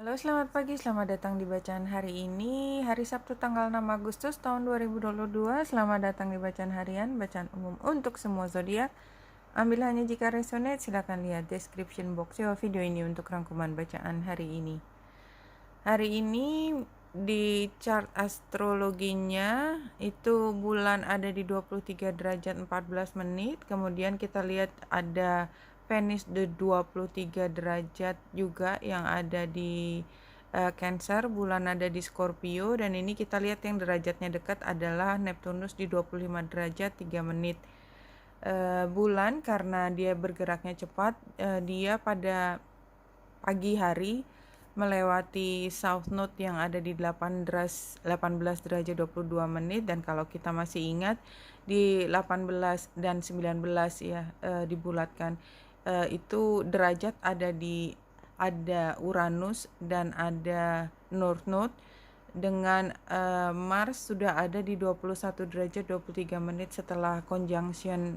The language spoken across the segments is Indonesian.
Halo, selamat pagi. Selamat datang di bacaan hari ini, hari Sabtu tanggal 6 Agustus tahun 2022. Selamat datang di bacaan harian, bacaan umum untuk semua zodiak. Ambil hanya jika resonate, silakan lihat description box video ini untuk rangkuman bacaan hari ini. Hari ini di chart astrologinya itu bulan ada di 23 derajat 14 menit. Kemudian kita lihat ada Venus di 23 derajat juga yang ada di Cancer, bulan ada di Scorpio, dan ini kita lihat yang derajatnya dekat adalah Neptunus di 25 derajat 3 menit. Bulan karena dia bergeraknya cepat, dia pada pagi hari melewati South Node yang ada di 18 derajat 22 menit, dan kalau kita masih ingat di 18 dan 19 ya, dibulatkan, itu derajat ada Uranus dan ada North Node dengan Mars sudah ada di 21 derajat 23 menit setelah conjunction,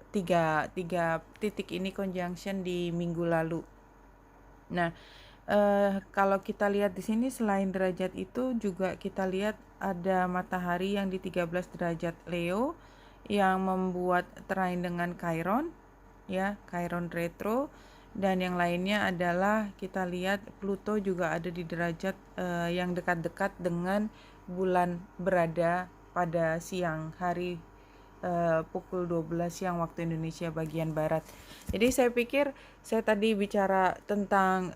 tiga titik ini conjunction di minggu lalu. Nah, kalau kita lihat di sini selain derajat itu juga kita lihat ada matahari yang di 13 derajat Leo yang membuat trine dengan Chiron, ya, Chiron retro, dan yang lainnya adalah kita lihat Pluto juga ada di derajat yang dekat-dekat dengan bulan berada pada siang hari, pukul 12 siang waktu Indonesia bagian Barat. Jadi saya pikir saya tadi bicara tentang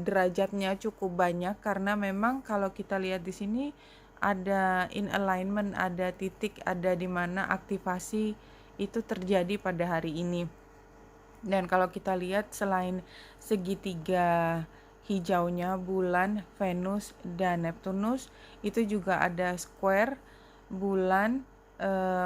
derajatnya cukup banyak karena memang kalau kita lihat di sini ada in alignment, ada titik, ada di mana aktivasi itu terjadi pada hari ini. Dan kalau kita lihat selain segitiga hijaunya bulan, Venus, dan Neptunus, itu juga ada square bulan,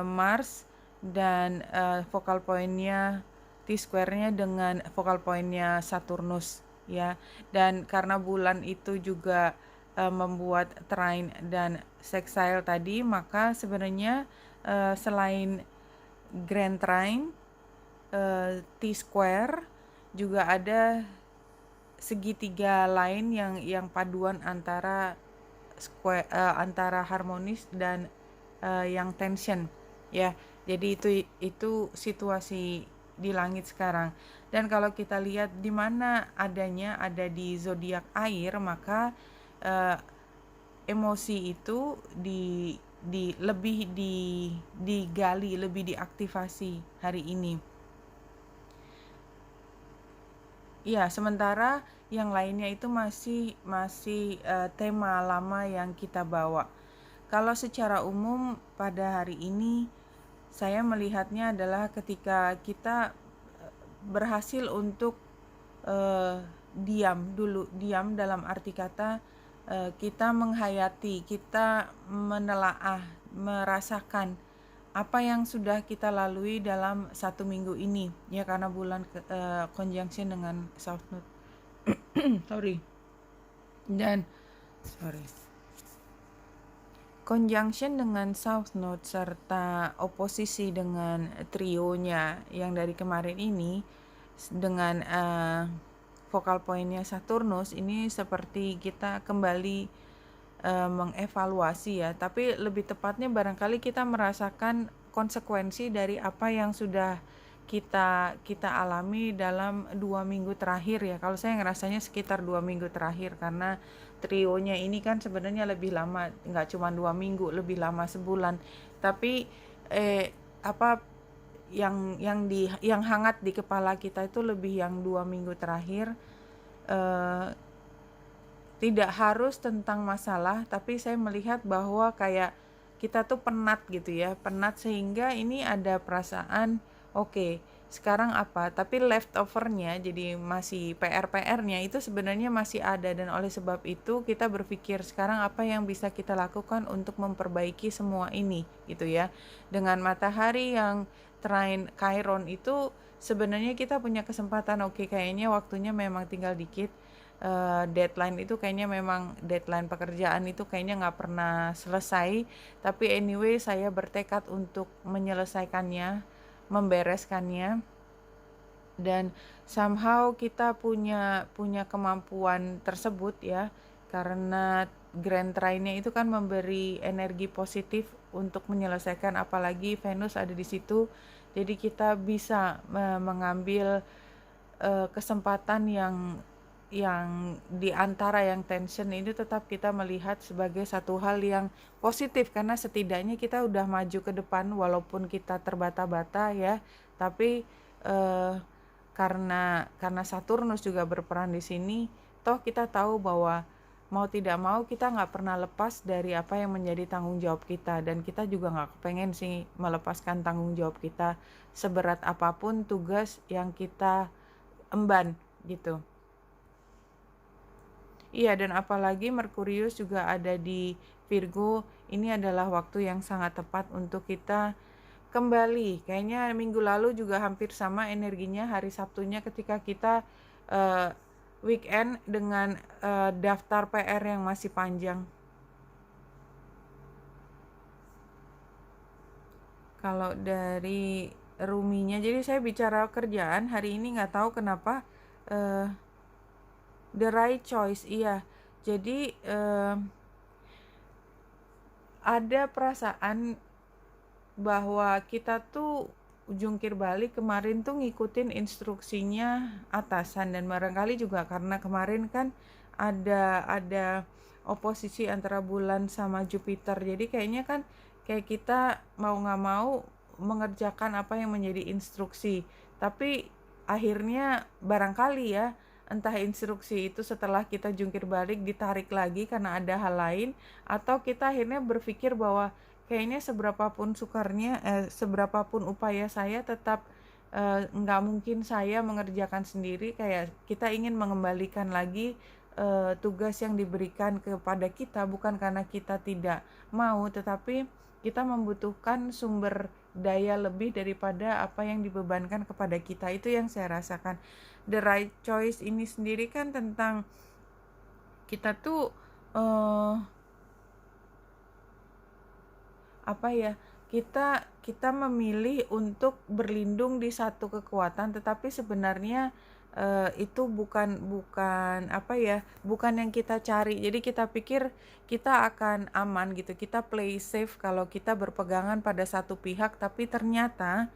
Mars, dan focal pointnya T-square-nya dengan focal pointnya Saturnus, ya. Dan karena bulan itu juga membuat trine dan sextile tadi, maka sebenarnya selain grand trine, T-square, juga ada segitiga lain yang paduan antara square, antara harmonis dan yang tension, ya. Jadi itu situasi di langit sekarang. Dan kalau kita lihat di mana adanya ada di zodiak air, maka emosi itu lebih digali, lebih diaktifasi hari ini. Ya, sementara yang lainnya itu masih tema lama yang kita bawa. Kalau secara umum pada hari ini saya melihatnya adalah ketika kita berhasil untuk diam dalam arti kata kita menghayati, kita menelaah, merasakan apa yang sudah kita lalui dalam satu minggu ini, ya, karena bulan conjunction dengan South Node. Dan conjunction dengan South Node serta oposisi dengan trionya yang dari kemarin ini dengan focal pointnya Saturnus, ini seperti kita kembali mengevaluasi, ya, tapi lebih tepatnya barangkali kita merasakan konsekuensi dari apa yang sudah kita alami dalam 2 minggu terakhir, ya. Kalau saya ngerasanya sekitar 2 minggu terakhir, karena trionya ini kan sebenarnya lebih lama, nggak cuma 2 minggu, lebih lama sebulan. Tapi apa yang hangat di kepala kita itu lebih yang 2 minggu terakhir. Tidak harus tentang masalah, tapi saya melihat bahwa kayak kita tuh penat gitu ya, penat sehingga ini ada perasaan oke, sekarang apa, tapi leftovernya, jadi masih PR-nya itu sebenarnya masih ada, dan oleh sebab itu kita berpikir sekarang apa yang bisa kita lakukan untuk memperbaiki semua ini gitu ya. Dengan matahari yang trine Chiron itu sebenarnya kita punya kesempatan, oke, kayaknya waktunya memang tinggal dikit. Deadline itu kayaknya memang deadline pekerjaan itu kayaknya nggak pernah selesai, tapi anyway saya bertekad untuk menyelesaikannya, membereskannya. dan somehow kita punya kemampuan tersebut ya, karena Grand Trine-nya itu kan memberi energi positif untuk menyelesaikan, apalagi Venus ada di situ. Jadi kita bisa mengambil kesempatan yang di antara yang tension ini tetap kita melihat sebagai satu hal yang positif, karena setidaknya kita udah maju ke depan walaupun kita terbata-bata ya. Tapi eh, karena Saturnus juga berperan di sini, toh kita tahu bahwa mau tidak mau kita nggak pernah lepas dari apa yang menjadi tanggung jawab kita, dan kita juga nggak pengen sih melepaskan tanggung jawab kita seberat apapun tugas yang kita emban gitu. Iya, dan apalagi Merkurius juga ada di Virgo, ini adalah waktu yang sangat tepat untuk kita kembali. Kayaknya minggu lalu juga hampir sama energinya, hari Sabtunya ketika kita uh, weekend dengan daftar PR yang masih panjang. Kalau dari Ruminya, jadi saya bicara kerjaan hari ini nggak tahu kenapa uh, the right choice, iya. Jadi ada perasaan bahwa kita tuh jungkir balik kemarin tuh ngikutin instruksinya atasan, dan barangkali juga karena kemarin kan ada oposisi antara bulan sama Jupiter, jadi kayaknya kan kayak kita mau nggak mau mengerjakan apa yang menjadi instruksi, tapi akhirnya barangkali ya, entah instruksi itu setelah kita jungkir balik ditarik lagi karena ada hal lain, atau kita akhirnya berpikir bahwa kayaknya seberapapun upaya saya tetap nggak mungkin saya mengerjakan sendiri, kayak kita ingin mengembalikan lagi tugas yang diberikan kepada kita, bukan karena kita tidak mau, tetapi kita membutuhkan sumber daya lebih daripada apa yang dibebankan kepada kita. Itu yang saya rasakan. The right choice ini sendiri kan tentang kita tuh apa ya, kita memilih untuk berlindung di satu kekuatan, tetapi sebenarnya itu bukan apa ya, bukan yang kita cari. Jadi kita pikir kita akan aman gitu, kita play safe kalau kita berpegangan pada satu pihak, tapi ternyata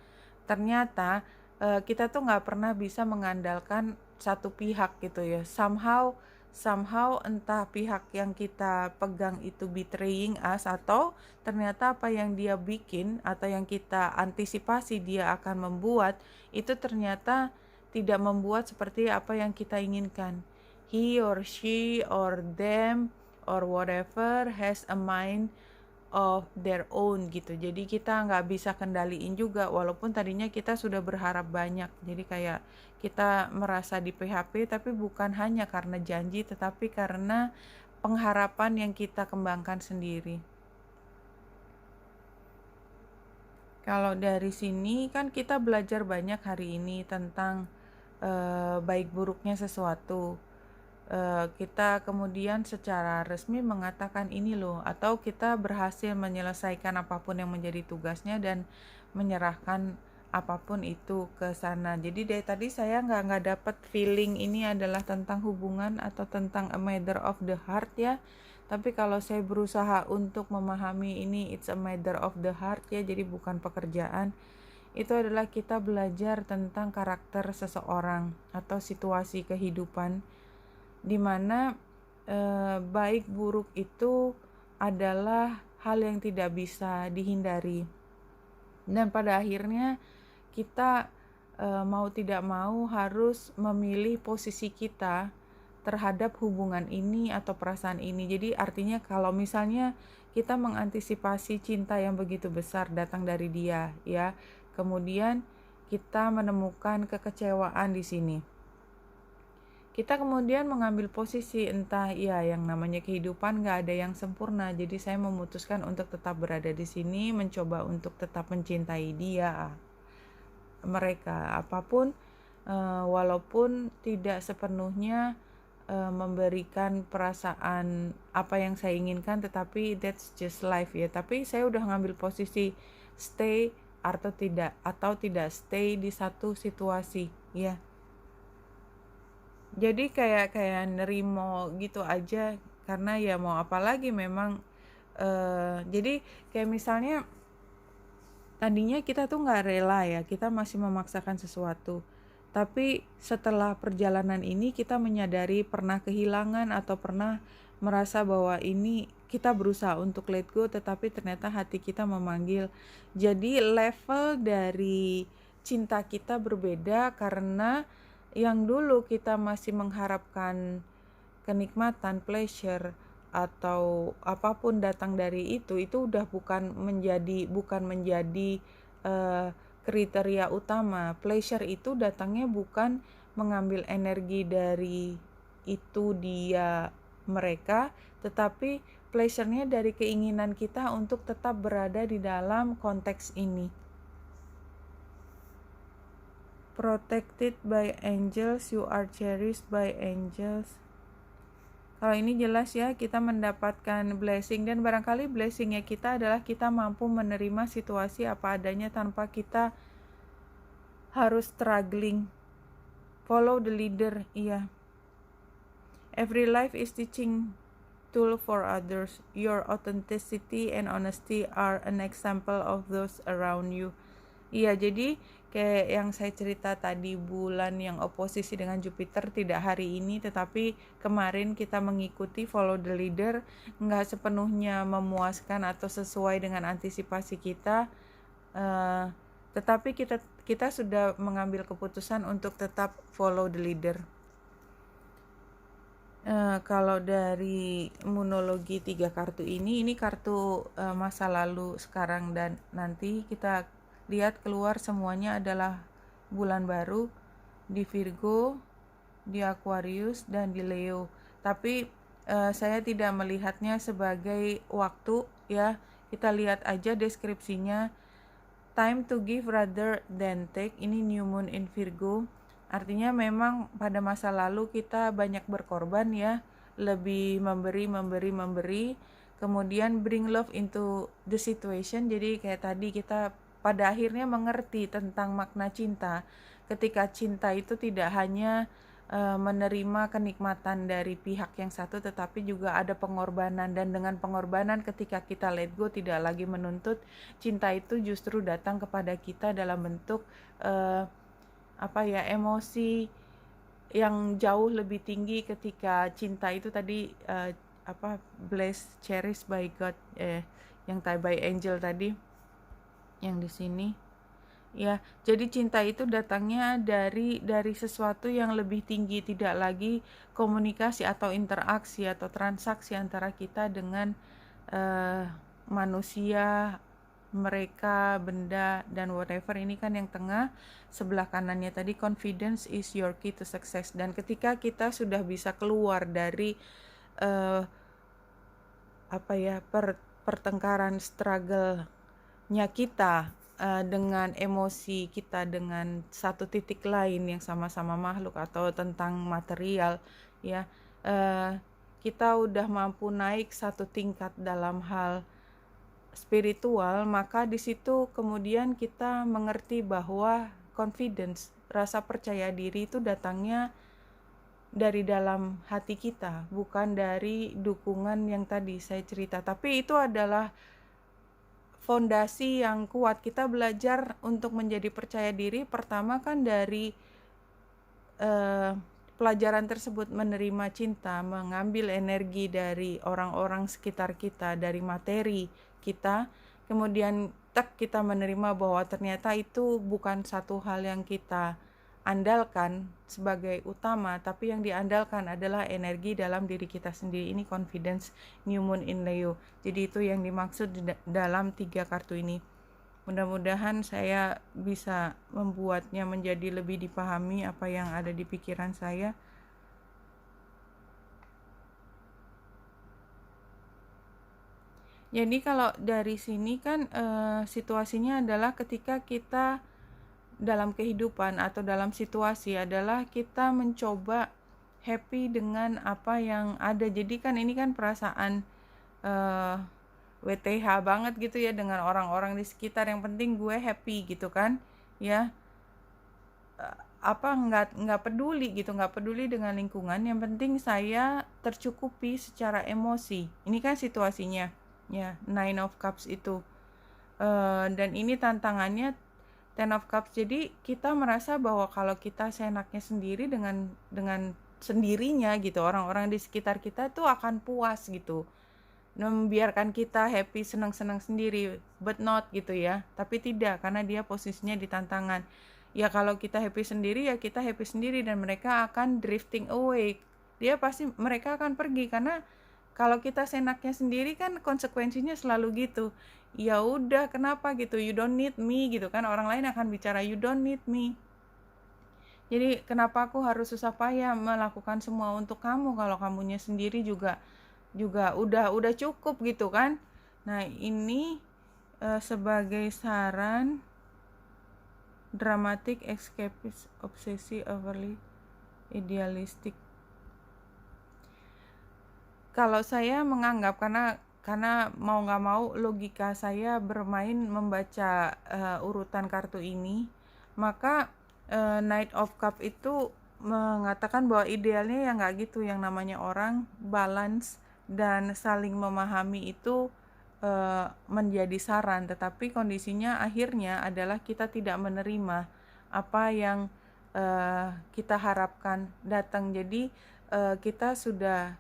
kita tuh nggak pernah bisa mengandalkan satu pihak gitu ya. Somehow entah pihak yang kita pegang itu betraying us, atau ternyata apa yang dia bikin atau yang kita antisipasi dia akan membuat itu ternyata tidak membuat seperti apa yang kita inginkan. He or she or them or whatever has a mind of their own gitu. Jadi kita nggak bisa kendaliin juga, walaupun tadinya kita sudah berharap banyak. Jadi kayak kita merasa di PHP, tapi bukan hanya karena janji, tetapi karena pengharapan yang kita kembangkan sendiri. Kalau dari sini kan kita belajar banyak hari ini tentang baik buruknya sesuatu. Kita kemudian secara resmi mengatakan ini loh, atau kita berhasil menyelesaikan apapun yang menjadi tugasnya dan menyerahkan apapun itu ke sana. Jadi dari tadi saya nggak dapat feeling ini adalah tentang hubungan atau tentang a matter of the heart ya. Tapi kalau saya berusaha untuk memahami ini, it's a matter of the heart ya, jadi bukan pekerjaan. Itu adalah kita belajar tentang karakter seseorang atau situasi kehidupan, dimana baik buruk itu adalah hal yang tidak bisa dihindari, dan pada akhirnya kita mau tidak mau harus memilih posisi kita terhadap hubungan ini atau perasaan ini. Jadi artinya kalau misalnya kita mengantisipasi cinta yang begitu besar datang dari dia ya, kemudian kita menemukan kekecewaan di sini, kita kemudian mengambil posisi entah ya, yang namanya kehidupan gak ada yang sempurna, jadi saya memutuskan untuk tetap berada di sini, mencoba untuk tetap mencintai dia, mereka, apapun, walaupun tidak sepenuhnya memberikan perasaan apa yang saya inginkan, tetapi that's just life ya. Tapi saya udah ngambil posisi stay atau tidak stay di satu situasi ya. Jadi kayak nerimo gitu aja, karena ya mau apa lagi memang. Jadi kayak misalnya tadinya kita tuh nggak rela ya, kita masih memaksakan sesuatu. Tapi setelah perjalanan ini kita menyadari pernah kehilangan atau pernah merasa bahwa ini kita berusaha untuk let go, tetapi ternyata hati kita memanggil. Jadi level dari cinta kita berbeda, karena yang dulu kita masih mengharapkan kenikmatan, pleasure, atau apapun datang dari itu udah bukan menjadi eh, kriteria utama. Pleasure itu datangnya bukan mengambil energi dari itu dia mereka, tetapi pleasure-nya dari keinginan kita untuk tetap berada di dalam konteks ini. Protected by angels, you are cherished by angels. Kalau ini jelas ya, kita mendapatkan blessing, dan barangkali blessingnya kita adalah kita mampu menerima situasi apa adanya tanpa kita harus struggling. Follow the leader, iya. Every life is teaching tool for others. Your authenticity and honesty are an example of those around you. Iya, jadi kayak yang saya cerita tadi, bulan yang oposisi dengan Jupiter tidak hari ini, tetapi kemarin kita mengikuti follow the leader, nggak sepenuhnya memuaskan atau sesuai dengan antisipasi kita, tetapi kita sudah mengambil keputusan untuk tetap follow the leader. Kalau dari monologi 3 kartu ini kartu masa lalu, sekarang, dan nanti. Kita lihat keluar semuanya adalah bulan baru di Virgo, di Aquarius, dan di Leo. Tapi saya tidak melihatnya sebagai waktu ya. Kita lihat aja deskripsinya. Time to give rather than take. Ini new moon in Virgo. Artinya memang pada masa lalu kita banyak berkorban ya, lebih memberi, kemudian bring love into the situation. Jadi kayak tadi kita pada akhirnya mengerti tentang makna cinta, ketika cinta itu tidak hanya menerima kenikmatan dari pihak yang satu, tetapi juga ada pengorbanan, dan dengan pengorbanan ketika kita let go, tidak lagi menuntut, cinta itu justru datang kepada kita dalam bentuk emosi yang jauh lebih tinggi ketika cinta itu tadi blessed, cherished by God, yang by angel tadi yang di sini ya. Jadi cinta itu datangnya dari sesuatu yang lebih tinggi, tidak lagi komunikasi atau interaksi atau transaksi antara kita dengan manusia, mereka, benda, dan whatever. Ini kan yang tengah, sebelah kanannya tadi confidence is your key to success. Dan ketika kita sudah bisa keluar dari pertengkaran, struggle-nya kita dengan emosi kita dengan satu titik lain yang sama-sama makhluk atau tentang material ya, kita udah mampu naik satu tingkat dalam hal spiritual, maka di situ kemudian kita mengerti bahwa confidence, rasa percaya diri itu datangnya dari dalam hati kita, bukan dari dukungan yang tadi saya cerita. Tapi itu adalah fondasi yang kuat. Kita belajar untuk menjadi percaya diri pertama kan dari pelajaran tersebut, menerima cinta, mengambil energi dari orang-orang sekitar kita, dari materi kita, kemudian kita menerima bahwa ternyata itu bukan satu hal yang kita andalkan sebagai utama, tapi yang diandalkan adalah energi dalam diri kita sendiri. Ini confidence, new moon in Leo. Jadi itu yang dimaksud dalam 3 kartu ini. Mudah-mudahan saya bisa membuatnya menjadi lebih dipahami apa yang ada di pikiran saya. Jadi kalau dari sini kan situasinya adalah ketika kita dalam kehidupan atau dalam situasi adalah kita mencoba happy dengan apa yang ada. Jadi kan ini kan perasaan WTH banget gitu ya dengan orang-orang di sekitar. Yang penting gue happy gitu kan ya. nggak peduli gitu, nggak peduli dengan lingkungan, yang penting saya tercukupi secara emosi. Ini kan situasinya ya, Nine of Cups itu. Dan ini tantangannya Ten of Cups. Jadi kita merasa bahwa kalau kita seenaknya sendiri dengan sendirinya gitu, orang-orang di sekitar kita tuh akan puas gitu, membiarkan kita happy, senang-senang sendiri, but not gitu ya. Tapi tidak, karena dia posisinya di tantangan. Ya kalau kita happy sendiri, ya kita happy sendiri, dan mereka akan drifting away. Mereka akan pergi, karena kalau kita senaknya sendiri kan konsekuensinya selalu gitu. Ya udah, kenapa gitu, you don't need me gitu kan, orang lain akan bicara you don't need me. Jadi kenapa aku harus susah payah melakukan semua untuk kamu kalau kamunya sendiri juga udah cukup gitu kan. Nah ini sebagai saran, dramatic, escapist, obsesi, overly idealistic. Kalau saya menganggap, karena mau nggak mau logika saya bermain membaca urutan kartu ini, maka Knight of Cup itu mengatakan bahwa idealnya ya nggak gitu, yang namanya orang balance dan saling memahami itu menjadi saran, tetapi kondisinya akhirnya adalah kita tidak menerima apa yang kita harapkan datang. Jadi kita sudah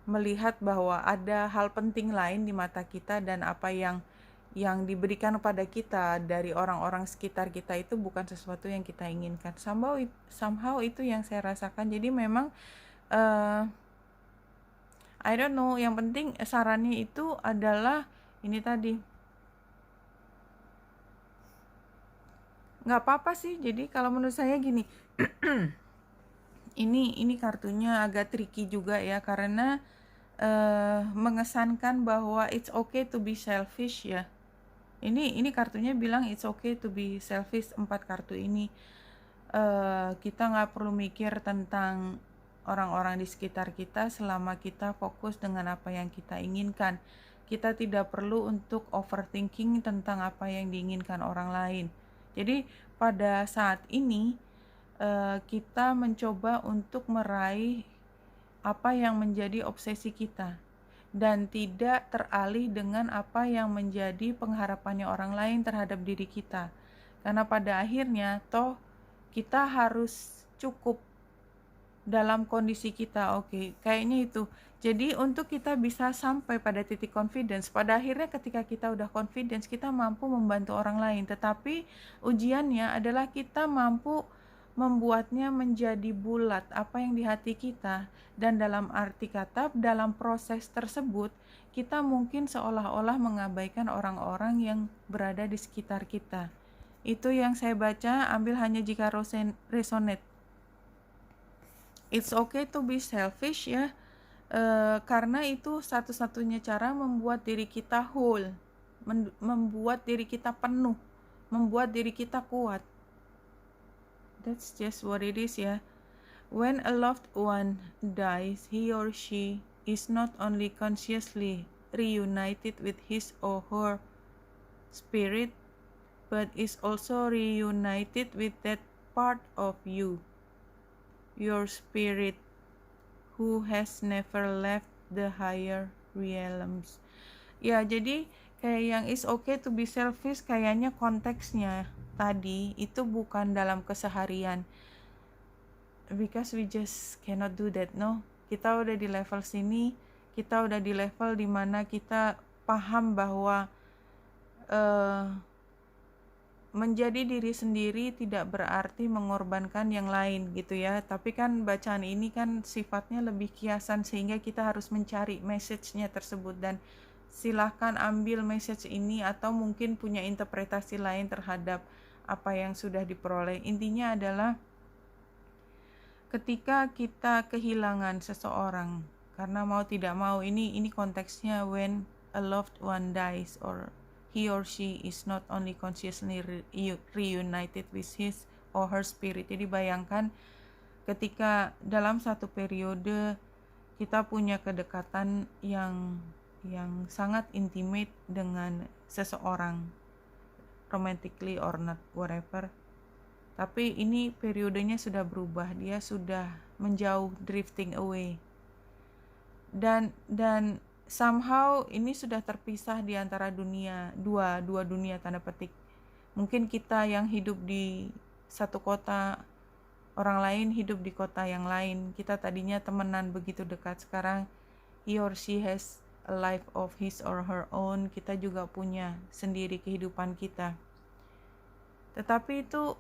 melihat bahwa ada hal penting lain di mata kita, dan apa yang diberikan kepada kita dari orang-orang sekitar kita itu bukan sesuatu yang kita inginkan. Somehow itu yang saya rasakan. Jadi memang I don't know, yang penting sarannya itu adalah ini tadi, nggak apa-apa sih. Jadi kalau menurut saya gini, ini kartunya agak tricky juga ya, karena mengesankan bahwa it's okay to be selfish ya. Ini kartunya bilang it's okay to be selfish. 4 kartu ini kita nggak perlu mikir tentang orang-orang di sekitar kita selama kita fokus dengan apa yang kita inginkan. Kita tidak perlu untuk overthinking tentang apa yang diinginkan orang lain. Jadi pada saat ini kita mencoba untuk meraih apa yang menjadi obsesi kita, dan tidak teralih dengan apa yang menjadi pengharapannya orang lain terhadap diri kita. Karena pada akhirnya toh kita harus cukup dalam kondisi kita. Oke, kayaknya itu. Jadi untuk kita bisa sampai pada titik confidence, pada akhirnya ketika kita udah confidence, kita mampu membantu orang lain. Tetapi ujiannya adalah kita mampu membuatnya menjadi bulat apa yang di hati kita, dan dalam arti kata dalam proses tersebut kita mungkin seolah-olah mengabaikan orang-orang yang berada di sekitar kita. Itu yang saya baca, ambil hanya jika resonate. It's okay to be selfish ya, karena itu satu-satunya cara membuat diri kita whole, membuat diri kita penuh, membuat diri kita kuat. That's just what it is ya. When a loved one dies, he or she is not only consciously reunited with his or her spirit, but is also reunited with that part of you, your spirit, who has never left the higher realms. Ya, jadi kayak yang is okay to be selfish, kayaknya konteksnya tadi itu bukan dalam keseharian, because we just cannot do that. No, kita udah di level sini, kita udah di level dimana kita paham bahwa menjadi diri sendiri tidak berarti mengorbankan yang lain gitu ya. Tapi kan bacaan ini kan sifatnya lebih kiasan, sehingga kita harus mencari message-nya tersebut, dan silahkan ambil message ini atau mungkin punya interpretasi lain terhadap apa yang sudah diperoleh. Intinya adalah ketika kita kehilangan seseorang, karena mau tidak mau, ini konteksnya when a loved one dies or he or she is not only consciously reunited with his or her spirit. Jadi bayangkan ketika dalam satu periode kita punya kedekatan yang sangat intimate dengan seseorang, romantically or not, whatever. Tapi ini periodenya sudah berubah, dia sudah menjauh, drifting away. Dan somehow ini sudah terpisah di antara dua dunia tanda petik. Mungkin kita yang hidup di satu kota, orang lain hidup di kota yang lain. Kita tadinya temenan begitu dekat, sekarang he or she has a life of his or her own. Kita juga punya sendiri kehidupan kita. Tetapi itu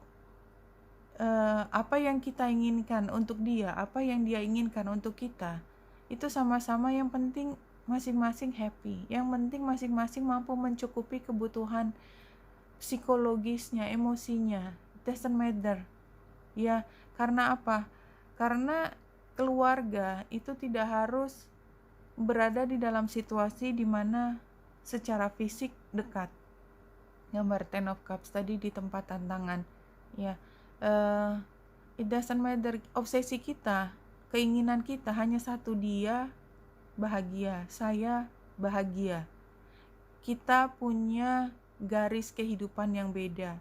apa yang kita inginkan untuk dia, apa yang dia inginkan untuk kita, itu sama-sama yang penting masing-masing happy. Yang penting masing-masing mampu mencukupi kebutuhan psikologisnya, emosinya. Doesn't matter. Ya, karena apa? Karena keluarga itu tidak harus berada di dalam situasi di mana secara fisik dekat. Gambar Ten of Cups tadi di tempat tantangan. Ya, it doesn't matter. Obsesi kita, keinginan kita hanya satu, dia bahagia, saya bahagia. Kita punya garis kehidupan yang beda.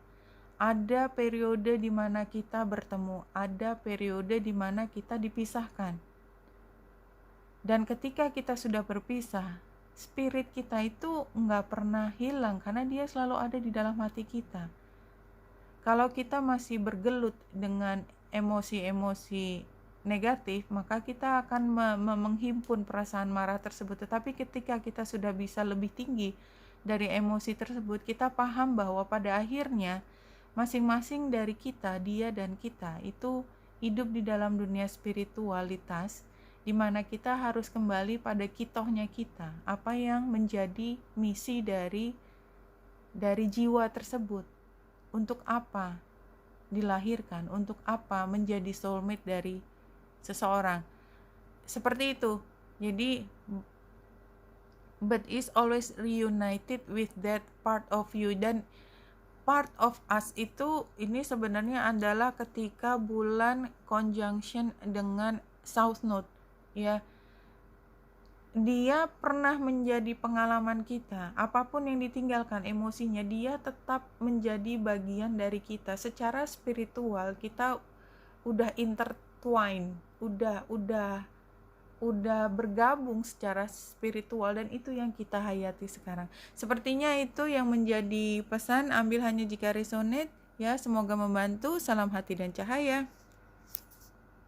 Ada periode di mana kita bertemu, ada periode di mana kita dipisahkan. Dan ketika kita sudah berpisah, spirit kita itu nggak pernah hilang karena dia selalu ada di dalam hati kita. Kalau kita masih bergelut dengan emosi-emosi negatif, maka kita akan menghimpun perasaan marah tersebut. Tetapi ketika kita sudah bisa lebih tinggi dari emosi tersebut, kita paham bahwa pada akhirnya masing-masing dari kita, dia dan kita, itu hidup di dalam dunia spiritualitas, di mana kita harus kembali pada kitohnya kita, apa yang menjadi misi dari jiwa tersebut. Untuk apa dilahirkan, untuk apa menjadi soulmate dari seseorang. Seperti itu. Jadi, but is always reunited with that part of you. Dan part of us itu, ini sebenarnya adalah ketika bulan conjunction dengan South Node. Ya, dia pernah menjadi pengalaman kita. Apapun yang ditinggalkan emosinya, dia tetap menjadi bagian dari kita. Secara spiritual kita udah intertwine, udah bergabung secara spiritual, dan itu yang kita hayati sekarang. Sepertinya itu yang menjadi pesan, ambil hanya jika resonate. Ya, semoga membantu. Salam hati dan cahaya.